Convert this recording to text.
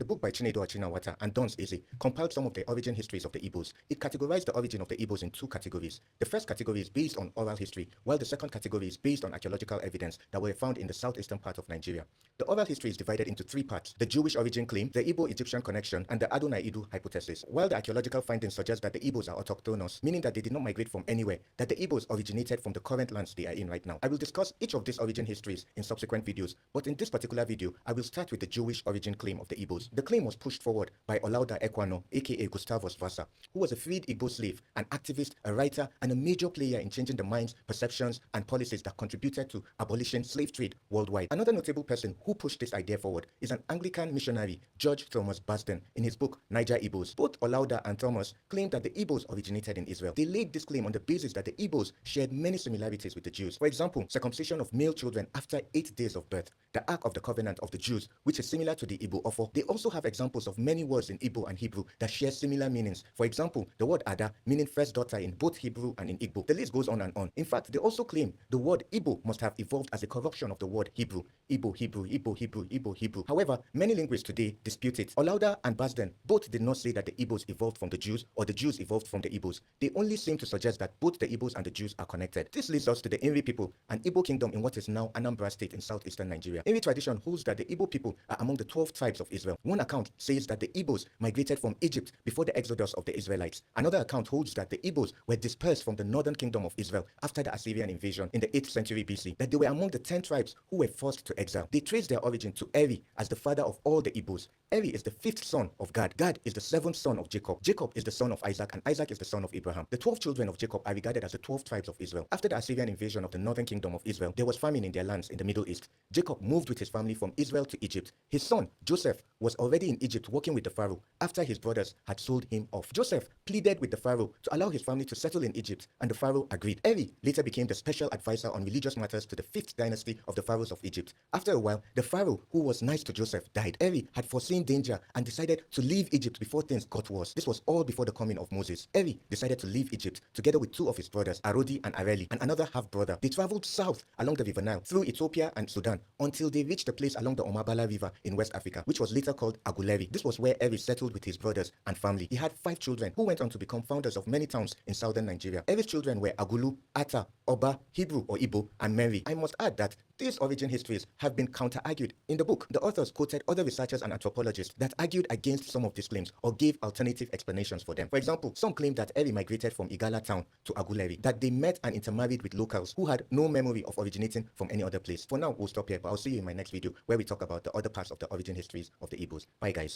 The book by Chinedu Achinawata and Dons Eze compiled some of the origin histories of the Igbos. It categorized the origin of the Igbos in two categories. The first category is based on oral history, while the second category is based on archaeological evidence that were found in the southeastern part of Nigeria. The oral history is divided into three parts: the Jewish origin claim, the Igbo-Egyptian connection, and the Adonai-Idu hypothesis. While the archaeological findings suggest that the Igbos are autochthonous, meaning that they did not migrate from anywhere, that the Igbos originated from the current lands they are in right now. I will discuss each of these origin histories in subsequent videos, but in this particular video, I will start with the Jewish origin claim of the Igbos. The claim was pushed forward by Olaudah Ekwano, aka Gustavus Vassa, who was a freed Igbo slave, an activist, a writer, and a major player in changing the minds, perceptions, and policies that contributed to abolishing slave trade worldwide. Another notable person who pushed this idea forward is an Anglican missionary, George Thomas Basden, in his book Niger Igbos. Both Olaudah and Thomas claimed that the Igbos originated in Israel. They laid this claim on the basis that the Igbos shared many similarities with the Jews. For example, circumcision of male children after 8 days of birth, the Ark of the Covenant of the Jews, which is similar to the Igbo Ofo. They also have examples of many words in Igbo and Hebrew that share similar meanings. For example, the word Ada, meaning first daughter in both Hebrew and in Igbo. The list goes on and on. In fact, they also claim the word Igbo must have evolved as a corruption of the word Hebrew. Igbo, Hebrew, Igbo, Hebrew, Igbo, Hebrew. However, many linguists today dispute it. Olaudah and Basden both did not say that the Igbos evolved from the Jews or the Jews evolved from the Igbos. They only seem to suggest that both the Igbos and the Jews are connected. This leads us to the Inri people, an Igbo kingdom in what is now Anambra State in southeastern Nigeria. Inri tradition holds that the Igbo people are among the 12 tribes of Israel. One account says that the Igbos migrated from Egypt before the exodus of the Israelites. Another account holds that the Igbos were dispersed from the northern kingdom of Israel after the Assyrian invasion in the 8th century BC, that they were among the 10 tribes who were forced to exile. They trace their origin to Eri as the father of all the Igbos. Eri is the 5th son of Gad. Gad is the 7th son of Jacob. Jacob is the son of Isaac, and Isaac is the son of Abraham. The 12 children of Jacob are regarded as the 12 tribes of Israel. After the Assyrian invasion of the northern kingdom of Israel, there was famine in their lands in the Middle East. Jacob moved with his family from Israel to Egypt. His son, Joseph, was already in Egypt working with the Pharaoh after his brothers had sold him off. Joseph pleaded with the Pharaoh to allow his family to settle in Egypt, and the Pharaoh agreed. Eri later became the special advisor on religious matters to the 5th dynasty of the pharaohs of Egypt. After a while, the Pharaoh, who was nice to Joseph, died. Eri had foreseen danger and decided to leave Egypt before things got worse. This was all before the coming of Moses. Eri decided to leave Egypt together with 2 of his brothers, Arodi and Areli, and another half-brother. They traveled south along the River Nile through Ethiopia and Sudan until they reached a place along the Omabala River in West Africa, which was later called Aguleri. This was where Eri settled with his brothers and family. He had 5 children who went on to become founders of many towns in southern Nigeria. Eri's children were Agulu, Ata, Oba, Hebrew or Igbo, and Mary. I must add that these origin histories have been counter-argued. In the book, the authors quoted other researchers and anthropologists that argued against some of these claims or gave alternative explanations for them. For example, some claim that Eri migrated from Igala town to Aguleri, that they met and intermarried with locals who had no memory of originating from any other place. For now, we'll stop here, but I'll see you in my next video where we talk about the other parts of the origin histories of the Igbos. Bye guys.